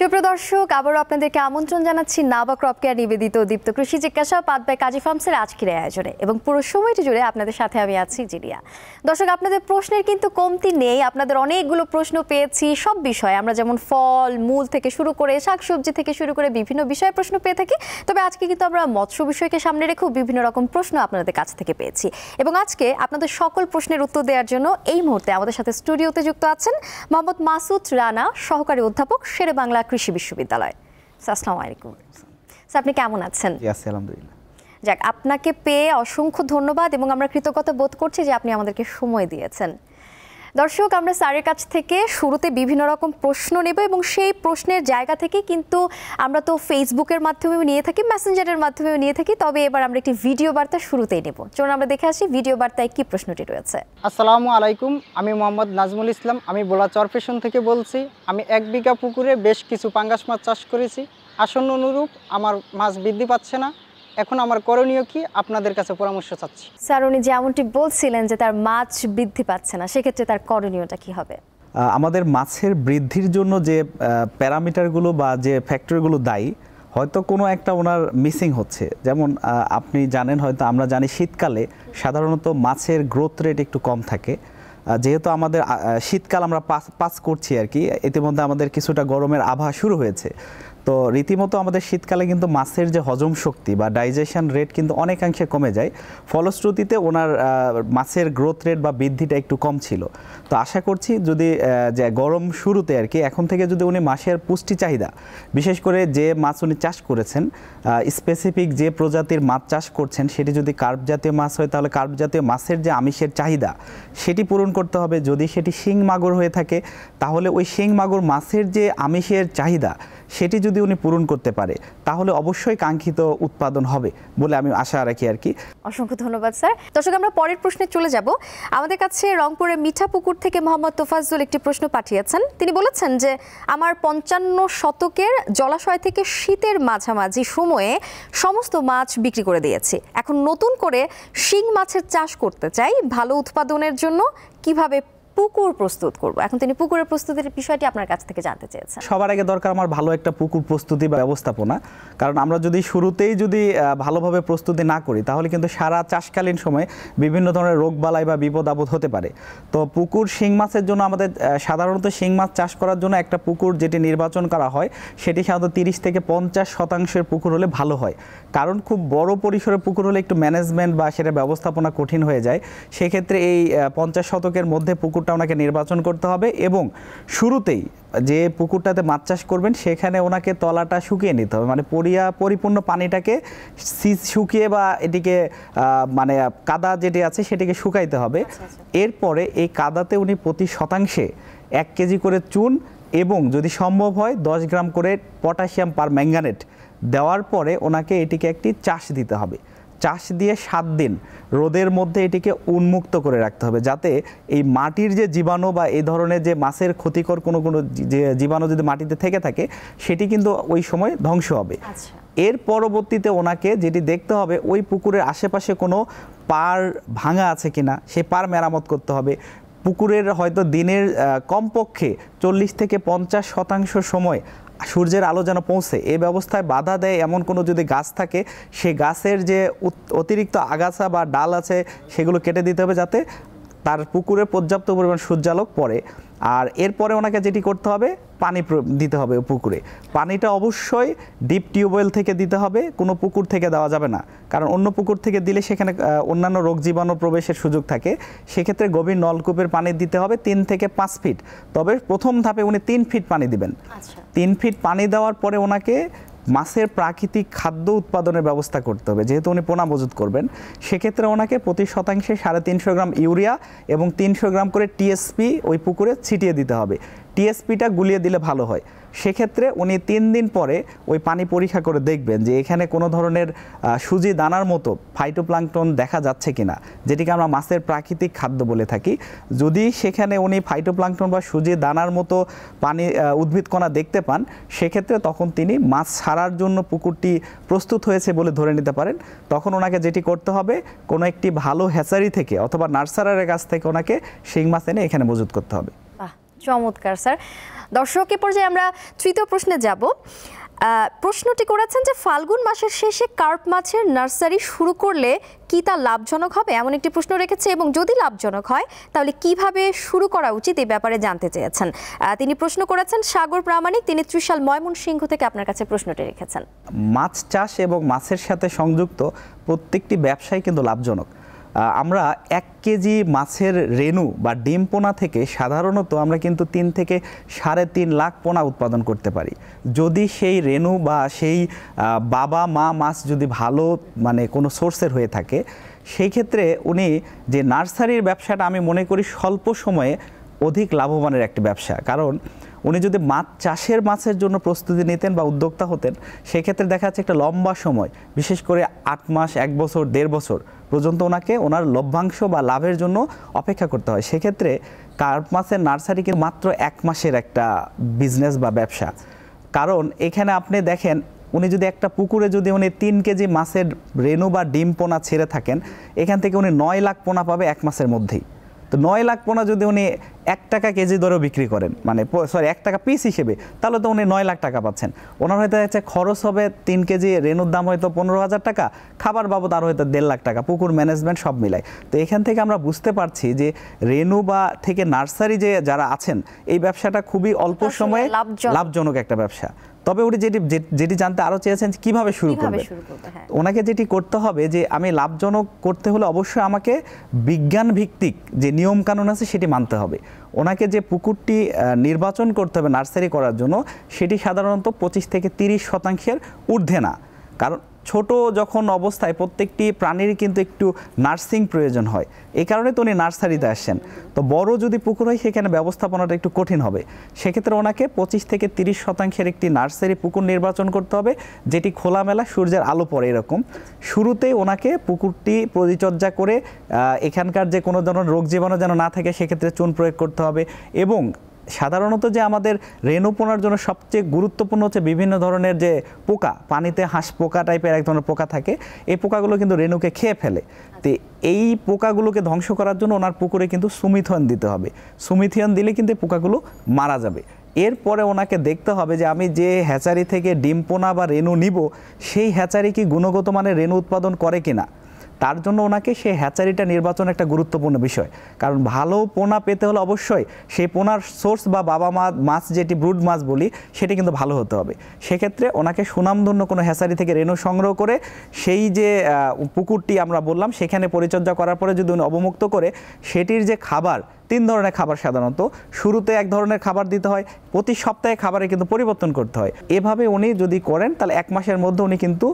সুপ্রিয় দর্শক, আবারও আপনাদেরকে আমন্ত্রণ জানাচ্ছি নাবা ক্রপ কেয়ার নিবেদিত দীপ্ত কৃষি জিজ্ঞাসা পাদ বাই কাজী ফার্মসের আজকের আয়োজনে এবং পুরো সময়টি জুড়ে আপনাদের সাথে আমি আছি জিরিয়া। দর্শক, আপনাদের প্রশ্নের কিন্তু কমতি নেই। আপনাদের অনেকগুলো প্রশ্ন পেয়েছি সব বিষয়ে, আমরা যেমন ফল মূল থেকে শুরু করে শাকসবজি থেকে শুরু করে বিভিন্ন বিষয়ে প্রশ্ন পেয়ে থাকি। তবে আজকে কিন্তু আমরা মৎস্য বিষয়কে সামনে রেখেও বিভিন্ন রকম প্রশ্ন আপনাদের কাছ থেকে পেয়েছি এবং আজকে আপনাদের সকল প্রশ্নের উত্তর দেওয়ার জন্য এই মুহূর্তে আমাদের সাথে স্টুডিওতে যুক্ত আছেন মোহাম্মদ মাসুদ রানা, সহকারী অধ্যাপক, শেরে বাংলা কৃষি বিশ্ববিদ্যালয়। আসসালামু আলাইকুম স্যার, আপনি কেমন আছেন? আলহামদুলিল্লাহ। যাক, আপনাকে পেয়ে অসংখ্য ধন্যবাদ এবং আমরা কৃতজ্ঞতা বোধ করছি যে আপনি আমাদেরকে সময় দিয়েছেন। দর্শক, আমরা স্যারের কাছ থেকে শুরুতে বিভিন্ন রকম প্রশ্ন নেব এবং সেই প্রশ্নের জায়গা থেকে কিন্তু আমরা তো ফেসবুকের মাধ্যমেও নিয়ে থাকি, মেসেঞ্জারের মাধ্যমেও নিয়ে থাকি, তবে এবার আমরা একটি ভিডিও বার্তা শুরুতেই নেব। চলুন আমরা দেখে আসি ভিডিও বার্তায় কি প্রশ্নটি রয়েছে। আসসালামু আলাইকুম, আমি মোহাম্মদ নাজমুল ইসলাম, আমি বোলা চরপেশন থেকে বলছি। আমি 1 বিঘা পুকুরে বেশ কিছু পাঙ্গাস মাছ চাষ করেছি। আসন্ন অনুরূপ আমার মাছ বৃদ্ধি পাচ্ছে না। এখন আমার করণীয় কি, আপনাদের কাছে পরামর্শ চাচ্ছি। স্যার, উনি যেমনটি বলছিলেন যে তার মাছ বৃদ্ধি পাচ্ছে না, সেক্ষেত্রে তার করণীয়টা কি হবে? আমাদের মাছের বৃদ্ধির জন্য যে প্যারামিটারগুলো বা যে ফ্যাক্টরগুলো দায়ী, হয়তো কোনো একটা ওনার মিসিং হচ্ছে। যেমন আপনি জানেন, হয়তো আমরা জানি শীতকালে সাধারণত মাছের গ্রোথ রেট একটু কম থাকে। যেহেতু আমাদের শীতকাল আমরা পাস করছি আর কি, ইতিমধ্যে আমাদের কিছুটা গরমের আবহাওয়া শুরু হয়েছে। তো রীতিমতো আমাদের শীতকালে কিন্তু মাছের যে হজম শক্তি বা ডাইজেশন রেট কিন্তু অনেকাংশে কমে যায়। ফলশ্রুতিতে ওনার মাছের গ্রোথ রেট বা বৃদ্ধিটা একটু কম ছিল। তো আশা করছি যদি যে গরম শুরুতে আর কি, এখন থেকে যদি উনি মাছের পুষ্টি চাহিদা, বিশেষ করে যে মাছ উনি চাষ করেছেন, স্পেসিফিক যে প্রজাতির মাছ চাষ করছেন, সেটি যদি কার্প জাতীয় মাছ হয় তাহলে কার্প জাতীয় মাছের যে আমিষের চাহিদা সেটি পূরণ করতে হবে। যদি সেটি শিং মাগুর হয়ে থাকে তাহলে ওই শিং মাগুর মাছের যে আমিষের চাহিদা সেটি যদি উনি পূরণ করতে পারে তাহলে অবশ্যই কাঙ্ক্ষিত উৎপাদন হবে বলে আমি আশা রাখি আর কি। অসংখ্য ধন্যবাদ স্যার। দর্শক, আমরা পরের প্রশ্নে চলে যাব। আমাদের কাছে রংপুরের মিঠাপুকুর থেকে মোহাম্মদ তোফাজ্জল একটি প্রশ্ন পাঠিয়েছেন। তিনি বলেছেন যে আমার 55 শতকের জলাশয় থেকে শীতের মাঝামাঝি সময়ে সমস্ত মাছ বিক্রি করে দিয়েছি। এখন নতুন করে শিং মাছের চাষ করতে চাই। ভালো উৎপাদনের জন্য কিভাবে পুকুর প্রস্তুত করব? এখন তিনি পুকুরের প্রস্তুতির বিষয়টি আপনার কাছ থেকে জানতে চেয়েছেন। সবার আগে দরকার আমার ভালো একটা পুকুর প্রস্তুতি বা ব্যবস্থাপনা। কারণ আমরা যদি শুরুতেই ভালোভাবে প্রস্তুতি না করি তাহলে কিন্তু সারা চাষকালীন সময় বিভিন্ন ধরনের রোগবালাই বা বিপদ আপদ হতে পারে। তো পুকুর শিং মাছের জন্য আমাদের সাধারণত শিং মাছ চাষ করার জন্য একটা পুকুর যেটি নির্বাচন করা হয় সেটি সাধারণত 30 থেকে 50% পুকুর হলে ভালো হয়। কারণ খুব বড় পরিসরের পুকুর হলে একটু ম্যানেজমেন্ট বা সেটা ব্যবস্থাপনা কঠিন হয়ে যায়। সেক্ষেত্রে এই 50 শতকের মধ্যে পুকুর ওনাকে নির্বাচন করতে হবে এবং শুরুতেই যে পুকুরটাতে মাছ চাষ করবেন সেখানে ওনাকে তলাটা শুকিয়ে নিতে হবে, মানে পরিপূর্ণ পানিটাকে শুকিয়ে বা এটিকে মানে কাদা যেটি আছে সেটিকে শুকাইতে হবে। এরপরে এই কাদাতে উনি প্রতি শতাংশে 1 কেজি করে চুন এবং যদি সম্ভব হয় 10 গ্রাম করে পটাশিয়াম পার ম্যাঙ্গানেট দেওয়ার পরে ওনাকে এটিকে একটি চাষ দিতে হবে। চাষ দিয়ে 7 দিন রোদের মধ্যে এটিকে উন্মুক্ত করে রাখতে হবে, যাতে এই মাটির যে জীবাণু বা এই ধরনের যে মাছের ক্ষতিকর কোনো যে জীবাণু যদি মাটিতে থেকে থাকে সেটি কিন্তু ওই সময় ধ্বংস হবে। এর পরবর্তীতে ওনাকে যেটি দেখতে হবে ওই পুকুরের আশেপাশে কোনো পার ভাঙা আছে কিনা, সেই পার মেরামত করতে হবে। পুকুরের হয়তো দিনের কমপক্ষে 40 থেকে 50% সময় সূর্যের আলো যেন পৌঁছে এই ব্যবস্থায় বাধা দেয় এমন কোনো যদি গাছ থাকে সেই গাছের যে অতিরিক্ত আগাছা বা ডাল আছে সেগুলো কেটে দিতে হবে যাতে তার পুকুরে পর্যাপ্ত পরিমাণ সূর্যালোক পড়ে। আর এরপরে ওনাকে যেটি করতে হবে পানি দিতে হবে পুকুরে। পানিটা অবশ্যই ডিপ টিউবওয়েল থেকে দিতে হবে, কোনো পুকুর থেকে দেওয়া যাবে না, কারণ অন্য পুকুর থেকে দিলে সেখানে অন্যান্য রোগ জীবাণু প্রবেশের সুযোগ থাকে। সেক্ষেত্রে গভীর নলকূপের পানি দিতে হবে 3 থেকে 5 ফিট। তবে প্রথম ধাপে উনি 3 ফিট পানি দিবেন। 3 ফিট পানি দেওয়ার পরে ওনাকে মাছের প্রাকৃতিক খাদ্য উৎপাদনের ব্যবস্থা করতে হবে। যেহেতু উনি পোনা মজুত করবেন সেক্ষেত্রে ওনাকে প্রতি শতাংশে 350 গ্রাম ইউরিয়া এবং 300 গ্রাম করে টিএসপি ওই পুকুরে ছিটিয়ে দিতে হবে। টিএসপিটা গুলিয়ে দিলে ভালো হয়। সেক্ষেত্রে উনি 3 দিন পরে ওই পানি পরীক্ষা করে দেখবেন যে এখানে কোনো ধরনের সুজি দানার মতো ফাইটোপ্লাঙ্কটন দেখা যাচ্ছে কিনা, যেটিকে আমরা মাছের প্রাকৃতিক খাদ্য বলে থাকি। যদি সেখানে উনি ফাইটোপ্লাঙ্কটন বা সুজি দানার মতো পানি উদ্ভিদ কণা দেখতে পান সেক্ষেত্রে তখন তিনি মাছ ছাড়ার জন্য পুকুরটি প্রস্তুত হয়েছে বলে ধরে নিতে পারেন। তখন ওনাকে যেটি করতে হবে কোনো একটি ভালো হ্যাচারি থেকে অথবা নার্সারের কাছ থেকে ওনাকে শিং মাছ এনে এখানে মজুত করতে হবে। চমৎকার স্যার। দর্শকের পর্যায়ে আমরা তৃতীয় প্রশ্নে যাব। প্রশ্নটি করেছেন যে ফাল্গুন মাসের শেষে কার্প মাছের নার্সারি শুরু করলে কি তা লাভজনক হবে, এমন একটি প্রশ্ন রেখেছে, এবং যদি লাভজনক হয় তাহলে কিভাবে শুরু করা উচিত এই ব্যাপারে জানতে চেয়েছেন। তিনি প্রশ্ন করেছেন সাগর প্রামাণিক, তিনি ত্রিশাল ময়মনসিংহ থেকে আপনার কাছে প্রশ্নটি রেখেছেন। মাছ চাষ এবং মাছের সাথে সংযুক্ত প্রত্যেকটি ব্যবসায় কিন্তু লাভজনক। আমরা 1 কেজি মাছের রেণু বা ডিম পোনা থেকে সাধারণত আমরা কিন্তু 3 থেকে 3.5 লাখ পোনা উৎপাদন করতে পারি, যদি সেই রেণু বা সেই বাবা মা মাছ যদি ভালো মানে কোনো সোর্সের হয়ে থাকে। সেই ক্ষেত্রে উনি যে নার্সারির ব্যবসাটা আমি মনে করি স্বল্প সময়ে অধিক লাভবানের একটি ব্যবসা, কারণ উনি যদি মাছ চাষের মাছের জন্য প্রস্তুতি নিতেন বা উদ্যোক্তা হতেন, সেক্ষেত্রে দেখা যাচ্ছে একটা লম্বা সময়, বিশেষ করে 8 মাস, 1 বছর, 1.5 বছর পর্যন্ত ওনাকে ওনার লভ্যাংশ বা লাভের জন্য অপেক্ষা করতে হয়। সেক্ষেত্রে কার্প মাছের নার্সারি কিন্তু মাত্র 1 মাসের একটা বিজনেস বা ব্যবসা। কারণ এখানে আপনি দেখেন, উনি যদি একটা পুকুরে যদি উনি 3 কেজি মাছের রেণু বা ডিম পোনা ছেড়ে থাকেন, এখান থেকে উনি 9 লাখ পোনা পাবে 1 মাসের মধ্যেই। তো 9 লাখ পোনা যদি উনি 1 টাকা কেজি দরেও বিক্রি করেন, মানে 1 টাকা পিস হিসেবে, তাহলে তো উনি 9 লাখ টাকা পাচ্ছেন। ওনার হয়তো হচ্ছে খরচ হবে 3 কেজি রেণুর দাম হয়তো 15,000 টাকা, খাবার বাবদ আরও হয়তো 1.5 লাখ টাকা, পুকুর ম্যানেজমেন্ট সব মিলায়। তো এখান থেকে আমরা বুঝতে পারছি যে রেণু বা থেকে নার্সারি যে যারা আছেন, এই ব্যবসাটা খুবই অল্প সময়ে লাভজনক একটা ব্যবসা। তবে উনি যেটি জানতে আরও চেয়েছেন কিভাবে শুরু করবেন, ওনাকে যেটি করতে হবে যে আমি লাভজনক করতে হলে অবশ্যই আমাকে বিজ্ঞান ভিত্তিক যে নিয়মকানুন আছে সেটি মানতে হবে। ওনাকে যে পুকুরটি নির্বাচন করতে হবে নার্সারি করার জন্য, সেটি সাধারণত 25 থেকে 30% ঊর্ধ্বে না। কারণ ছোট যখন অবস্থায় প্রত্যেকটি প্রাণীর কিন্তু একটু নার্সিং প্রয়োজন হয়, এই কারণে তো উনি নার্সারিতে আসছেন। তো বড় যদি পুকুর হয় সেখানে ব্যবস্থাপনাটা একটু কঠিন হবে। সেক্ষেত্রে ওনাকে 25 থেকে 30% একটি নার্সারি পুকুর নির্বাচন করতে হবে, যেটি খোলামেলা সূর্যের আলো পড়ে এরকম। শুরুতেই ওনাকে পুকুরটি পরিচর্যা করে এখানকার যে কোনো ধরনের রোগ জীবাণু যেন না থাকে সেক্ষেত্রে চুন প্রয়োগ করতে হবে। এবং সাধারণত যে আমাদের রেণু পোনার জন্য সবচেয়ে গুরুত্বপূর্ণ হচ্ছে বিভিন্ন ধরনের যে পোকা, পানিতে হাঁস পোকা টাইপের এক ধরনের পোকা থাকে, এই পোকাগুলো কিন্তু রেণুকে খেয়ে ফেলে। তো এই পোকাগুলোকে ধ্বংস করার জন্য ওনার পুকুরে কিন্তু সুমিথিয়ন দিতে হবে। সুমিথিয়ন দিলে কিন্তু পোকাগুলো মারা যাবে। এরপরে ওনাকে দেখতে হবে যে আমি যে হ্যাচারি থেকে ডিম পোনা বা রেণু নিব, সেই হ্যাচারি কি গুণগত মানের রেণু উৎপাদন করে কিনা। তার জন্য ওনাকে সেই হ্যাচারিটা নির্বাচন একটা গুরুত্বপূর্ণ বিষয়, কারণ ভালো পোনা পেতে হলে অবশ্যই সেই পোনার সোর্স বা বাবা মাছ যেটি ব্রুড মাছ বলি, সেটি কিন্তু ভালো হতে হবে। সেক্ষেত্রে ওনাকে সুনামধন্য কোনো হ্যাচারি থেকে রেণু সংগ্রহ করে সেই যে পুকুরটি আমরা বললাম সেখানে পরিচর্যা করার পরে যদি উনি অবমুক্ত করে সেটির যে খাবার, 3 ধরনের খাবার সাধারণত, শুরুতে 1 ধরনের খাবার দিতে হয়, প্রতি সপ্তাহে খাবারে কিন্তু পরিবর্তন করতে হয়। এভাবে উনি যদি করেন তাহলে 1 মাসের মধ্যে উনি কিন্তু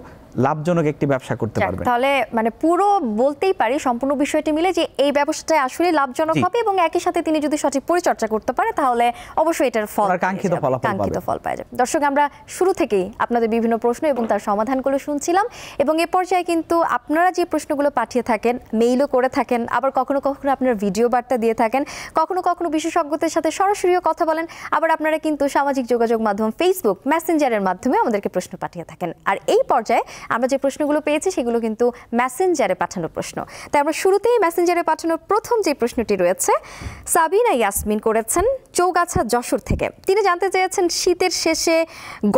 লাভজনক একটি ব্যবসা করতে পারবেন। তাহলে মানে পুরো বলতেই পারি সম্পূর্ণ বিষয়টি মিলে যে এই ব্যবসাটা আসলে লাভজনক হবে, এবং একই সাথে তিনি যদি সঠিক পরিচর্যা করতে পারে তাহলে অবশ্যই এটার কাঙ্ক্ষিত ফল পাওয়া যাবে। দর্শক, আমরা শুরু থেকেই আপনাদের বিভিন্ন প্রশ্ন এবং তার সমাধানগুলো শুনছিলাম, এবং এ পর্যায়ে কিন্তু আপনারা যে প্রশ্নগুলো পাঠিয়ে থাকেন, মেইলও করে থাকেন, আবার কখনো কখনো আপনারা ভিডিও বার্তা দিয়ে থাকেন, কখনো কখনো বিশেষজ্ঞদের সাথে সরাসরিও কথা বলেন, আবার আপনারা কিন্তু সামাজিক যোগাযোগ মাধ্যম ফেসবুক মেসেঞ্জারের মাধ্যমে আমাদেরকে প্রশ্ন পাঠিয়ে থাকেন। আর এই পর্যায়ে আমরা যে প্রশ্নগুলো পেয়েছি সেগুলো কিন্তু মেসেঞ্জারে পাঠানো প্রশ্ন। তাই আমরা শুরুতেই মেসেঞ্জারে পাঠানো প্রথম যে প্রশ্নটি রয়েছে, সাবিনা ইয়াসমিন করেছেন চৌগাছা যশোর থেকে। তিনি জানতে চেয়েছেন শীতের শেষে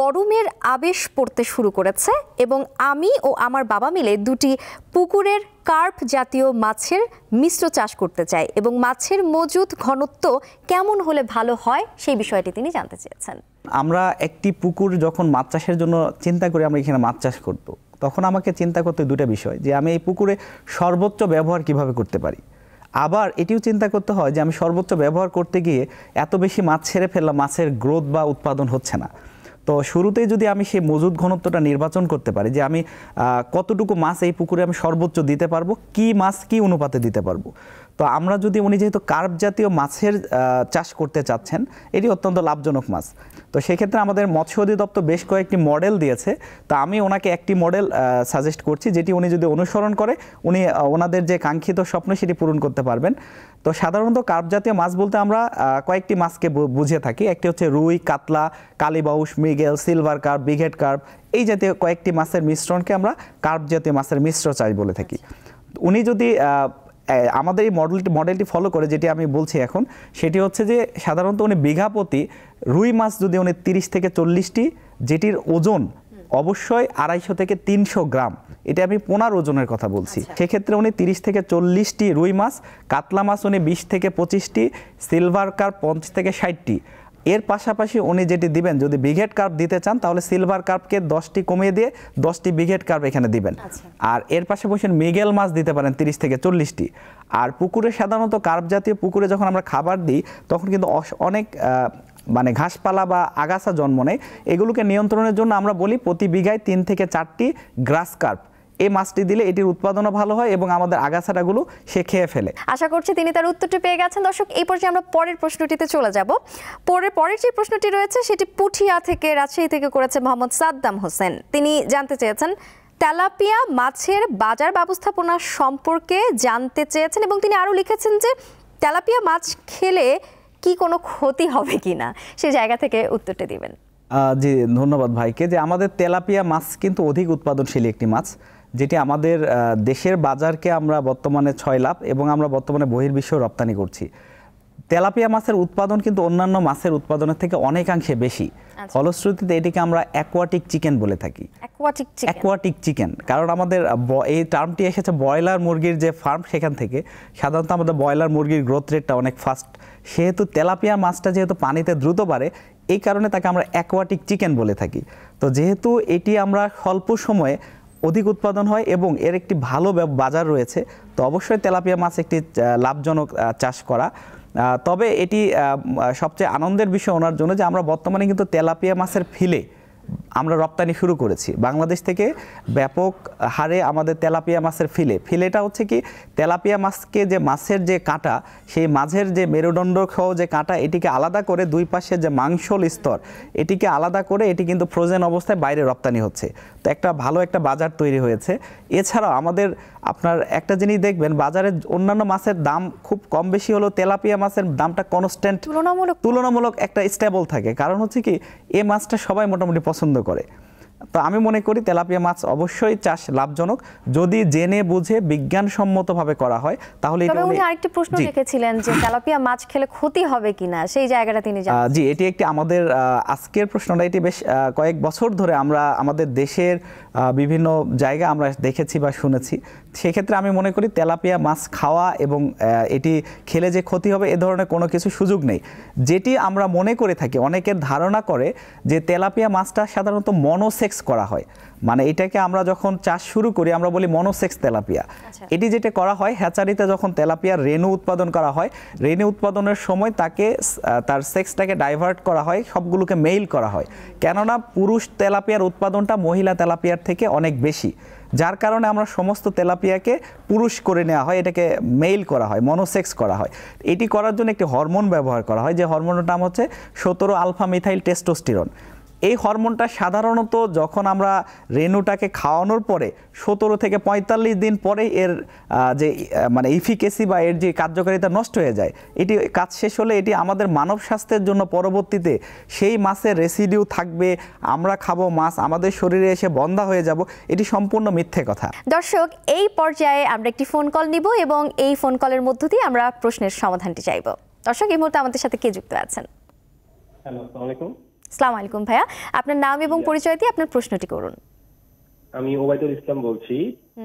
গরমের আবেশ পড়তে শুরু করেছে, এবং আমি ও আমার বাবা মিলে 2টি পুকুরের কার্প জাতীয় মাছের মিশ্র চাষ করতে চাই, এবং মাছের মজুদ ঘনত্ব কেমন হলে ভালো হয় সেই বিষয়টি তিনি জানতে চেয়েছেন। আমরা একটি পুকুর যখন মাছ চাষের জন্য চিন্তা করি, আমরা এখানে মাছ চাষ করব, তখন আমাকে চিন্তা করতে 2টা বিষয়, যে আমি এই পুকুরে সর্বোচ্চ ব্যবহার কিভাবে করতে পারি। আবার এটিও চিন্তা করতে হয় যে আমি সর্বোচ্চ ব্যবহার করতে গিয়ে এত বেশি মাছ ছেড়ে ফেললাম, মাছের গ্রোথ বা উৎপাদন হচ্ছে না। তো শুরুতেই যদি আমি সেই মজুদ ঘনত্বটা নির্বাচন করতে পারি, যে আমি কতটুকু মাছ এই পুকুরে আমি সর্বোচ্চ দিতে পারবো, কি মাছ কি অনুপাতে দিতে পারবো। তো আমরা যদি উনি যেহেতু কার্প জাতীয় মাছের চাষ করতে চাচ্ছেন, এটি অত্যন্ত লাভজনক মাছ, তো সেক্ষেত্রে আমাদের মৎস্য অধিদপ্তর বেশ কয়েকটি মডেল দিয়েছে। তা আমি ওনাকে একটি মডেল সাজেস্ট করছি, যেটি উনি যদি অনুসরণ করে উনি ওনাদের যে কাঙ্ক্ষিত স্বপ্ন সেটি পূরণ করতে পারবেন। তো সাধারণত কার্প জাতীয় মাছ বলতে আমরা কয়েকটি মাছকে বুঝিয়ে থাকি। একটি হচ্ছে রুই, কাতলা, কালীবাউস, মৃগেল, সিলভার কার্প, বিঘেট কার্প, এই জাতীয় কয়েকটি মাছের মিশ্রণকে আমরা কার্প জাতীয় মাছের মিশ্র চাষ বলে থাকি। উনি যদি আমাদের এই মডেলটি ফলো করে যেটি আমি বলছি এখন, সেটি হচ্ছে যে সাধারণত উনি বিঘা প্রতি রুই মাছ যদি উনি 30 থেকে 40টি, যেটির ওজন অবশ্যই 250 থেকে 300 গ্রাম, এটা আমি পোনার ওজনের কথা বলছি, সেক্ষেত্রে উনি 30 থেকে 40টি রুই মাছ, কাতলা মাছ উনি 20 থেকে 25টি, সিলভার কার্প 50 থেকে 60টি। এর পাশাপাশি উনি যেটি দিবেন, যদি বিঘেট কার্প দিতে চান তাহলে সিলভার কার্পকে 10টি কমিয়ে দিয়ে 10টি বিঘেট কার্প এখানে দিবেন। আর এর পাশাপাশি মৃগেল মাছ দিতে পারেন 30 থেকে 40টি। আর পুকুরে সাধারণত কার্প জাতীয় পুকুরে যখন আমরা খাবার দিই তখন কিন্তু অনেক মানে ঘাসপালা বা আগাছা জন্ম নেয়। এগুলোকে নিয়ন্ত্রণের জন্য আমরা বলি প্রতি বিঘায় 3 থেকে 4টি গ্রাস কার্প এই মাছটি দিলে এটির উৎপাদনও ভালো হয় এবং আমাদের আগাছাটাগুলো সে খেয়ে ফেলে। আশা করছি তিনি তার উত্তরটি পেয়ে গেছেন। দর্শক, এই পর্যায়ে আমরা পরের প্রশ্নটিতে চলে যাব। পরের যে প্রশ্নটি রয়েছে সেটি পুঠিয়া থেকে, রাজশাহী থেকে করেছে মোহাম্মদ সাদ্দাম হোসেন। তিনি জানতে চেয়েছেন তেলাপিয়া মাছের বাজার ব্যবস্থাপনা সম্পর্কে জানতে চেয়েছেন এবং তিনি আরও লিখেছেন যে তেলাপিয়া মাছ খেলে কি কোনো ক্ষতি হবে কিনা, সেই জায়গা থেকে উত্তরটি দিবেন। জি, ধন্যবাদ ভাইকে। যে আমাদের তেলাপিয়া মাছ কিন্তু অধিক উৎপাদনশীল একটি মাছ, যেটি আমাদের দেশের বাজারকে আমরা বর্তমানে 6 লাখ এবং আমরা বর্তমানে বহির্বিশ্ব রপ্তানি করছি। তেলাপিয়া মাছের উৎপাদন কিন্তু অন্যান্য মাছের উৎপাদনের থেকে অনেকাংশে বেশি। ফলশ্রুতিতে এটিকে আমরা অ্যাকোয়াটিক চিকেন বলে থাকি। অ্যাকোয়াটিক চিকেন, কারণ আমাদের এই টার্মটি এসেছে ব্রয়লার মুরগির যে ফার্ম সেখান থেকে। সাধারণত আমাদের ব্রয়লার মুরগির গ্রোথ রেটটা অনেক ফাস্ট, সেহেতু তেলাপিয়া মাছটা যেহেতু পানিতে দ্রুত বাড়ে, এই কারণে তাকে আমরা অ্যাকোয়াটিক চিকেন বলে থাকি। তো যেহেতু এটি আমরা স্বল্প সময়ে অধিক উৎপাদন হয় এবং এর একটি ভালো বাজার রয়েছে, তো অবশ্যই তেলাপিয়া মাছ একটি লাভজনক চাষ করা। তবে এটি সবচেয়ে আনন্দের বিষয় ওনার জন্য যে আমরা বর্তমানে কিন্তু তেলাপিয়া মাছের ফিলে আমরা রপ্তানি শুরু করেছি বাংলাদেশ থেকে। ব্যাপক হারে আমাদের তেলাপিয়া মাছের ফিলেটা হচ্ছে কি, তেলাপিয়া মাছকে যে মাছের যে কাঁটা, সেই মাঝের যে মেরুদণ্ড সহ যে কাঁটা, এটিকে আলাদা করে দুই পাশের যে মাংসল স্তর, এটিকে আলাদা করে এটি কিন্তু ফ্রোজেন অবস্থায় বাইরে রপ্তানি হচ্ছে। তো একটা ভালো একটা বাজার তৈরি হয়েছে। এছাড়াও আমাদের আপনার একটা জিনিস দেখবেন, বাজারে অন্যান্য মাছের দাম খুব কম বেশি হলেও তেলাপিয়া মাছের দামটা কনস্ট্যান্ট, তুলনামূলক একটা স্টেবল থাকে। কারণ হচ্ছে কি, এই মাছটা সবাই মোটামুটি পছন্দ করে। তো আমি মনে করি তেলাপিয়া মাছ অবশ্যই চাষ লাভজনক, যদি জেনে বুঝে বিজ্ঞানসম্মতভাবে করা হয় তাহলে। তবে উনি আরেকটি প্রশ্ন রেখেছিলেন যে তেলাপিয়া মাছ খেলে ক্ষতি হবে কিনা, সেই জায়গাটা তিনি জানেন। জি, এটি একটি আমাদের আজকের প্রশ্নটা, এটি বেশ কয়েক বছর ধরে আমরা আমাদের দেশের বিভিন্ন জায়গা আমরা দেখেছি বা শুনেছি। সেক্ষেত্রে আমি মনে করি তেলাপিয়া মাছ খাওয়া এবং এটি খেলে যে ক্ষতি হবে এ ধরনের কোনো কিছু সুযোগ নেই। যেটি আমরা মনে করে থাকি, অনেকের ধারণা করে যে তেলাপিয়া মাছটা সাধারণত মনোসেক্স করা হয়, মানে এটাকে আমরা যখন চাষ শুরু করি আমরা বলি মনোসেক্স তেলাপিয়া। এটি যেটা করা হয়, হ্যাচারিতে যখন তেলাপিয়ার রেণু উৎপাদন করা হয়, রেণু উৎপাদনের সময় তাকে তার সেক্সটাকে ডাইভার্ট করা হয়, সবগুলোকে মেইল করা হয়। কেননা পুরুষ তেলাপিয়ার উৎপাদনটা মহিলা তেলাপিয়ার থেকে অনেক বেশি, যার কারণে আমরা সমস্ত তেলাপিয়াকে পুরুষ করে নেওয়া হয়, এটাকে মেইল করা হয়, মনোসেক্স করা হয়। এটি করার জন্য একটি হরমোন ব্যবহার করা হয়, যে হরমোনের নাম হচ্ছে 17 আলফা মিথাইল টেস্টোস্টেরন। এই হরমোনটা সাধারণত যখন আমরা রেণুটাকে খাওয়ানোর পরে 17 থেকে 45 দিন পরে এর যে মানে ইফিকেসি বা এর যে কার্যকারিতা নষ্ট হয়ে যায়। এটি কাজ শেষ হলে এটি আমাদের মানব স্বাস্থ্যের জন্য পরবর্তীতে সেই মাছের রেসিডিউ থাকবে, আমরা খাবো মাছ, আমাদের শরীরে এসে বন্ধা হয়ে যাব, এটি সম্পূর্ণ মিথ্যে কথা। দর্শক, এই পর্যায়ে আমরা একটি ফোন কল নিব এবং এই ফোন কলের মধ্য দিয়ে আমরা প্রশ্নের সমাধানটি চাইব। দর্শক, এই মুহূর্তে আমাদের সাথে কে যুক্ত আছেন? হ্যালো, আসসালামু আলাইকুম। আসসালামু আলাইকুম ভাইয়া, আপনার নাম এবং পরিচয় দিয়ে আপনার প্রশ্নটি করুন। আমি ওবায়দুল ইসলাম বলছি,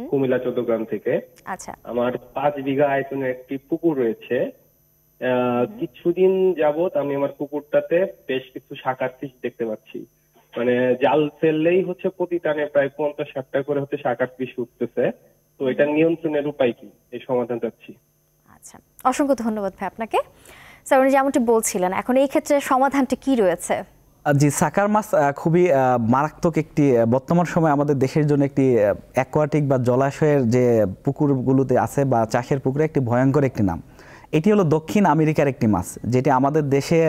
কুমিল্লা 14 গ্রাম থেকে। আচ্ছা, আমার 5 বিঘা আয়তনের একটি পুকুর রয়েছে। কিছুদিন যাবত আমি আমার পুকুরটাতে বেশ কিছু শাকার ফিশ দেখতে পাচ্ছি। মানে জাল ফেললেই হচ্ছে প্রতি টানে প্রায় 50-60টা করে হচ্ছে শাকার ফিশ উঠতেছে। তো এটা নিয়ন্ত্রণের উপায় কি, এই সমাধান চাচ্ছি। আচ্ছা, অসংখ্য ধন্যবাদ ভাই আপনাকে। স্যার, উনি যেমনটি বলছিলেন, এখন এই ক্ষেত্রে সমাধানটা কি রয়েছে? জি, সাকার মাছ খুবই মারাত্মক একটি, বর্তমান সময়ে আমাদের দেশের জন্য একটি অ্যাকোয়াটিক বা জলাশয়ের যে পুকুরগুলোতে আছে বা চাষের পুকুরে একটি ভয়ঙ্কর একটি নাম। এটি হলো দক্ষিণ আমেরিকার একটি মাছ, যেটি আমাদের দেশে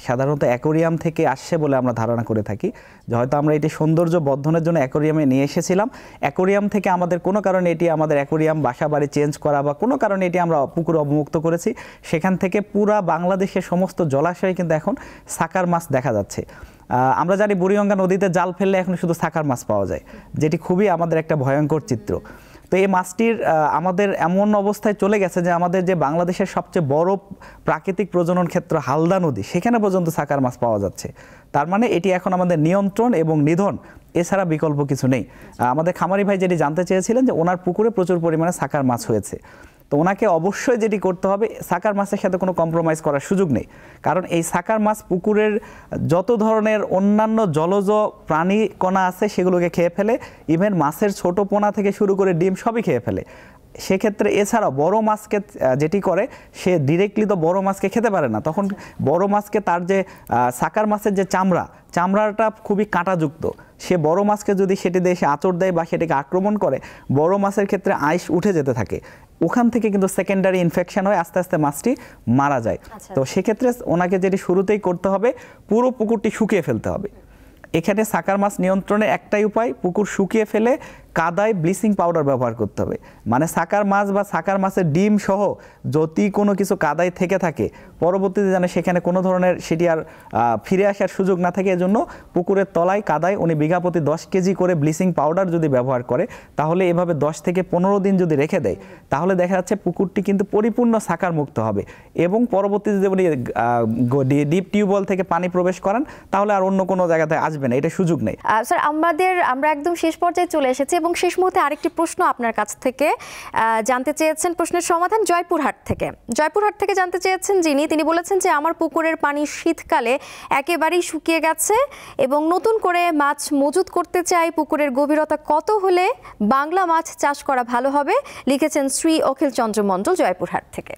সাধারণত অ্যাকোরিয়াম থেকে আসছে বলে আমরা ধারণা করে থাকি। যে হয়তো আমরা এটি সৌন্দর্য বর্ধনের জন্য অ্যাকোরিয়ামে নিয়ে এসেছিলাম, অ্যাকোরিয়াম থেকে আমাদের কোনো কারণে এটি আমাদের অ্যাকোরিয়াম বাসা বাড়ি চেঞ্জ করা বা কোনো কারণে এটি আমরা পুকুর অবমুক্ত করেছি। সেখান থেকে পুরা বাংলাদেশের সমস্ত জলাশয়ে কিন্তু এখন সাকার মাছ দেখা যাচ্ছে। আমরা জানি বুড়িগঙ্গা নদীতে জাল ফেললে এখন শুধু সাকার মাছ পাওয়া যায়, যেটি খুবই আমাদের একটা ভয়ঙ্কর চিত্র। তো এই মাছটির আমাদের এমন অবস্থায় চলে গেছে যে আমাদের যে বাংলাদেশের সবচেয়ে বড় প্রাকৃতিক প্রজনন ক্ষেত্র হালদা নদী, সেখানে পর্যন্ত সাকার মাছ পাওয়া যাচ্ছে। তার মানে এটি এখন আমাদের নিয়ন্ত্রণ এবং নিধন, এছাড়া বিকল্প কিছু নেই। আমাদের খামারি ভাই যেটি জানতে চেয়েছিলেন যে ওনার পুকুরে প্রচুর পরিমাণে সাকার মাছ হয়েছে, তো ওনাকে অবশ্যই যেটি করতে হবে, সাকার মাছের সাথে কোনো কম্প্রোমাইজ করার সুযোগ নেই। কারণ এই সাকার মাছ পুকুরের যত ধরনের অন্যান্য জলজ প্রাণী কণা আছে সেগুলোকে খেয়ে ফেলে, ইভেন মাছের ছোট পোনা থেকে শুরু করে ডিম সবই খেয়ে ফেলে। সেক্ষেত্রে এছাড়াও বড় মাছকে যেটি করে, সে ডিরেক্টলি তো বড় মাছকে খেতে পারে না, তখন বড় মাছকে তার যে সাকার মাছের যে চামড়াটা খুবই কাঁটাযুক্ত, সে বড় মাছকে যদি সেটি দিয়ে সে আঁচড় দেয় বা সেটিকে আক্রমণ করে, বড় মাছের ক্ষেত্রে আইস উঠে যেতে থাকে, ওখান থেকে কিন্তু সেকেন্ডারি ইনফেকশন হয়ে আস্তে আস্তে মাছটি মারা যায়। তো সেক্ষেত্রে ওনাকে যেটি শুরুতেই করতে হবে, পুরো পুকুরটি শুকিয়ে ফেলতে হবে। এখানে সাকার মাছ নিয়ন্ত্রণের একটাই উপায়, পুকুর শুকিয়ে ফেলে কাদায় ব্লিচিং পাউডার ব্যবহার করতে হবে। মানে সাকার মাছ বা সাকার মাছের ডিম সহ যদি কোনো কিছু কাদায় থেকে থাকে, পরবর্তীতে যেন সেখানে কোনো ধরনের সেটি আর ফিরে আসার সুযোগ না থাকে, এজন্য পুকুরের তলায় কাদায় উনি বিঘা প্রতি 10 কেজি করে ব্লিচিং পাউডার যদি ব্যবহার করে, তাহলে এভাবে 10 থেকে 15 দিন যদি রেখে দেয়, তাহলে দেখা যাচ্ছে পুকুরটি কিন্তু পরিপূর্ণ সাকার মুক্ত হবে। এবং পরবর্তীতে যদি উনি ডিপ টিউবওয়েল থেকে পানি প্রবেশ করান, তাহলে আর অন্য কোনো জায়গাতে আসবে না, এটা সুযোগ নেই। স্যার, আমরা একদম শেষ পর্যায়ে চলে এসেছি এবং শেষ মুহূর্তে আরেকটি প্রশ্ন আপনার কাছ থেকে জানতে চেয়েছেন, প্রশ্নের সমাধান জয়পুরহাট থেকে জানতে চেয়েছেন যিনি, তিনি বলেছেন যে আমার পুকুরের পানি শীতকালে একেবারেই শুকিয়ে গেছে এবং নতুন করে মাছ মজুত করতে চাই, পুকুরের গভীরতা কত হলে বাংলা মাছ চাষ করা ভালো হবে? লিখেছেন শ্রী অখিল চন্দ্র মণ্ডল, জয়পুরহাট থেকে।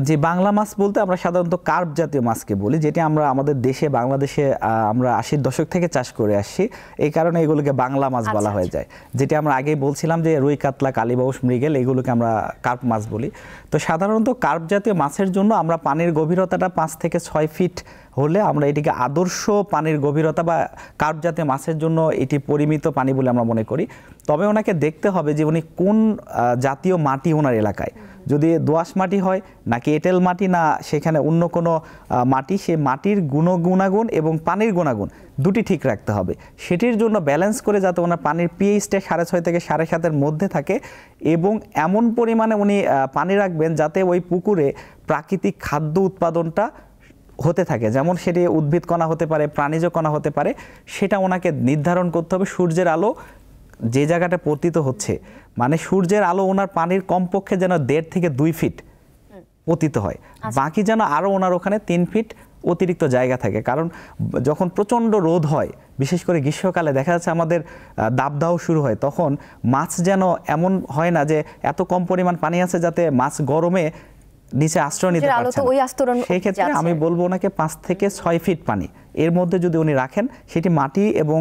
যে বাংলা মাছ বলতে আমরা সাধারণত কার্প জাতীয় মাছকে বলি, যেটি আমরা আমাদের দেশে বাংলাদেশে আমরা 80-র দশক থেকে চাষ করে আসছি, এই কারণে এগুলোকে বাংলা মাছ বলা হয়ে যায়। যেটি আমরা আগেই বলছিলাম যে রুই, কাতলা, কালীবাউস, মৃগেল, এগুলোকে আমরা কার্প মাছ বলি। তো সাধারণত কার্প জাতীয় মাছের জন্য আমরা পানির গভীরতাটা 5 থেকে 6 ফিট হলে আমরা এটিকে আদর্শ পানির গভীরতা বা কার্প জাতীয় মাছের জন্য এটি পরিমিত পানি বলে আমরা মনে করি। তবে ওনাকে দেখতে হবে যে উনি কোন জাতীয় মাটি ওনার এলাকায়, যদি দোআঁশ মাটি হয় নাকি এঁটেল মাটি, না সেখানে অন্য কোনো মাটি, সে মাটির গুণাগুণ এবং পানির গুণাগুণ দুটি ঠিক রাখতে হবে। সেটির জন্য ব্যালেন্স করে যাতে ওনার পানির পিএইচটা 6.5 থেকে 7.5-এর মধ্যে থাকে, এবং এমন পরিমাণে উনি পানি রাখবেন যাতে ওই পুকুরে প্রাকৃতিক খাদ্য উৎপাদনটা হতে থাকে, যেমন সেটি উদ্ভিদ কণা হতে পারে, প্রাণীজ কণা হতে পারে, সেটা ওনাকে নির্ধারণ করতে হবে। সূর্যের আলো যে জায়গাটা পতিত হচ্ছে, মানে সূর্যের আলো ওনার পানির কমপক্ষে যেন 1.5 থেকে 2 ফিট পতিত হয়, বাকি যেন আরও ওনার ওখানে 3 ফিট অতিরিক্ত জায়গা থাকে। কারণ যখন প্রচণ্ড রোদ হয়, বিশেষ করে গ্রীষ্মকালে দেখা যাচ্ছে আমাদের দাবদাহ শুরু হয়, তখন মাছ যেন এমন হয় না যে এত কম পরিমাণ পানি আছে যাতে মাছ গরমে নিচে আশ্রয় নিতে পারছে না। সেই ক্ষেত্রে আমি বলবো ওনাকে 5 থেকে 6 ফিট পানি এর মধ্যে যদি উনি রাখেন, সেটি মাটি এবং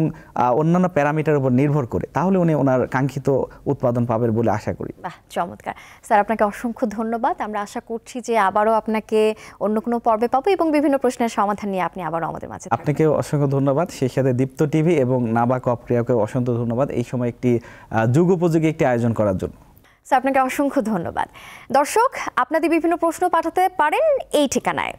অন্যান্য প্যারামিটারের উপর নির্ভর করে, তাহলে উনি ওনার কাঙ্ক্ষিত উৎপাদন পাবেন বলে আশা করি। বাহ, চমৎকার স্যার, আপনাকে অসংখ্য ধন্যবাদ। আমরা আশা করছি যে আবারও আপনাকে অন্য কোনো পর্বে পাবো এবং বিভিন্ন প্রশ্নের সমাধান নিয়ে আপনি আবারও আমাদের মাঝে থাকবেন। আপনাকে অসংখ্য ধন্যবাদ, সেই সাথে দীপ্ত টিভি এবং নাবা কপক্রিয়াকে অসংখ্য ধন্যবাদ এই সময় একটি যুগোপযোগী একটি আয়োজন করার জন্য। স্যার, আপনাকে অসংখ্য ধন্যবাদ। দর্শক, আপনাদের বিভিন্ন প্রশ্ন পাঠাতে পারেন এই ঠিকানায়।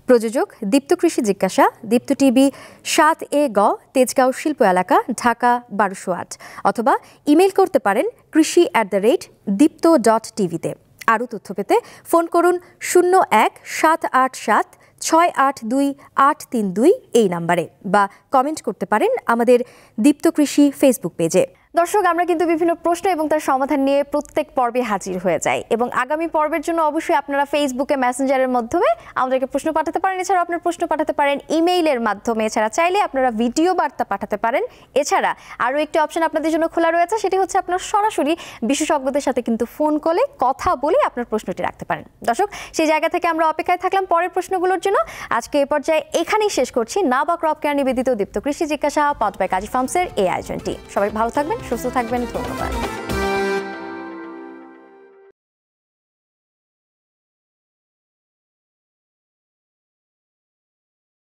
প্রযোজক দীপ্ত কৃষি জিজ্ঞাসা, দীপ্ত টিভি 7A গ, তেজগাঁও শিল্প এলাকা, ঢাকা 1208, অথবা ইমেল করতে পারেন krishi@dipto.tv-তে। আরও তথ্য পেতে ফোন করুন 01-787-682-832 এই নাম্বারে, বা কমেন্ট করতে পারেন আমাদের দীপ্ত কৃষি ফেসবুক পেজে। দর্শক, আমরা কিন্তু বিভিন্ন প্রশ্ন এবং তার সমাধান নিয়ে প্রত্যেক পর্বে হাজির হয়ে যাই, এবং আগামী পর্বের জন্য অবশ্যই আপনারা ফেসবুকে মেসেঞ্জারের মাধ্যমে আমাদেরকে প্রশ্ন পাঠাতে পারেন। এছাড়াও আপনার প্রশ্ন পাঠাতে পারেন ইমেইলের মাধ্যমে। এছাড়া চাইলে আপনারা ভিডিও বার্তা পাঠাতে পারেন। এছাড়া আরও একটি অপশন আপনাদের জন্য খোলা রয়েছে, সেটি হচ্ছে আপনার সরাসরি বিশেষজ্ঞদের সাথে কিন্তু ফোন কলে কথা বলে আপনার প্রশ্নটি রাখতে পারেন। দর্শক, সেই জায়গা থেকে আমরা অপেক্ষায় থাকলাম পরের প্রশ্নগুলোর জন্য। আজকে এ পর্যায়ে এখানেই শেষ করছি নাবা ক্রপ কেয়ার নিবেদিত দীপ্ত কৃষি জিজ্ঞাসা পাওয়ার্ড বাই কাজী ফার্মসের এই আয়োজনটি। সবাই ভালো থাকবেন, সুস্থ থাকবেন, ধন্যবাদ।